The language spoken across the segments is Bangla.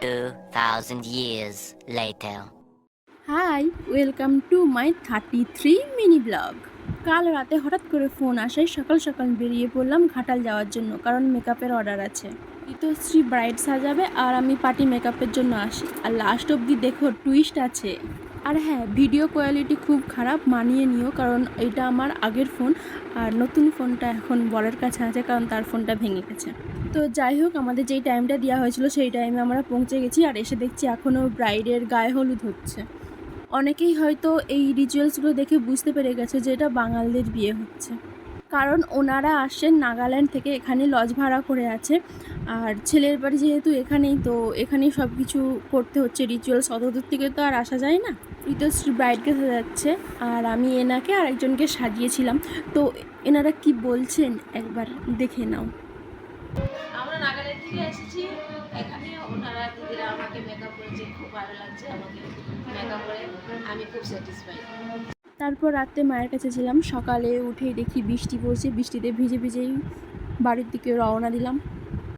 2,000 years later. Hi, welcome to my 33 mini vlog. কাল রাতে হঠাৎ করে ফোন আসায় সকাল সকাল বেরিয়ে পড়লাম ঘাটাল যাওয়ার জন্য, কারণ মেকআপের অর্ডার আছে। ঋতুশ্রী ব্রাইড সাজাবে আর আমি পার্টি মেকআপের জন্য আসি। আর লাস্ট অবধি দেখো টুইস্ট আছে। আর হ্যাঁ, ভিডিও কোয়ালিটি খুব খারাপ, মানিয়ে নিও, কারণ এটা আমার আগের ফোন আর নতুন ফোনটা এখন বরের কাছে আছে, কারণ তার ফোনটা ভেঙে গেছে। তো যাই হোক, আমাদের যেই টাইমটা দেওয়া হয়েছিল সেই টাইমে আমরা পৌঁছে গেছি। আর এসে দেখছি এখনও ব্রাইডের গায়ে হলুদ হচ্ছে। অনেকেই হয়তো এই রিচুয়ালসগুলো দেখে বুঝতে পেরে গেছে যে এটা বাঙালিদের বিয়ে হচ্ছে, কারণ ওনারা আসেন নাগাল্যান্ড থেকে, এখানে লজ ভাড়া করে আছে। আর ছেলের বাড়ি যেহেতু এখানেই, তো এখানেই সব কিছু করতে হচ্ছে রিচুয়ালস, অত দূর থেকে তো আর আসা যায় না। ঋতুশ্রী ব্রাইডকে সাজাচ্ছে আর আমি এনাকে আর একজনকে সাজিয়েছিলাম। তো এনারা কি বলছেন একবার দেখে নাও। আমরা নাগাল্যান্ড থেকে এসেছি এখানে, ওনারা দিদিরা আমাকে মেকআপ করেছে, খুব ভালো লাগছে আমাকে মেকআপ করে, আমি খুব স্যাটিসফাইড। তারপর রাতে মায়ের কাছে ছিলাম, সকালে উঠেই দেখি বৃষ্টি পড়ছে, বৃষ্টিতে ভিজে ভিজেই বাড়ির দিকে রওনা দিলাম।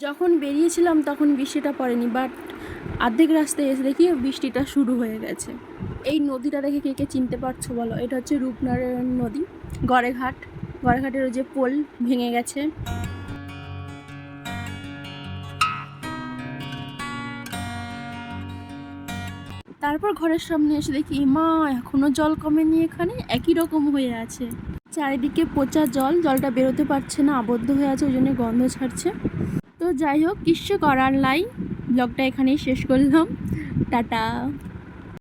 যখন বেরিয়েছিলাম তখন বৃষ্টিটা পড়েনি, বাট অর্ধেক রাস্তায় এসে দেখি বৃষ্টিটা শুরু হয়ে গেছে। এই নদীটা দেখে কে কে চিনতে পারছো বলো? এটা হচ্ছে রূপনারায়ণ নদী, গড়েঘাট। গড়েঘাটের ওই যে পোল ভেঙে গেছে। তারপর ঘরের সামনে এসে দেখি মা এখনো জল কমেনি, এখানে একই রকম হয়ে আছে। চারিদিকে পচা জল, জলটা বেরোতে পারছে না, আবদ্ধ হয়ে আছে, ওই জন্য গন্ধ ছাড়ছে। তো যাই হোক, কিচ্ছু করার নাই, ব্লগটা এখানেই শেষ করলাম। টাটা।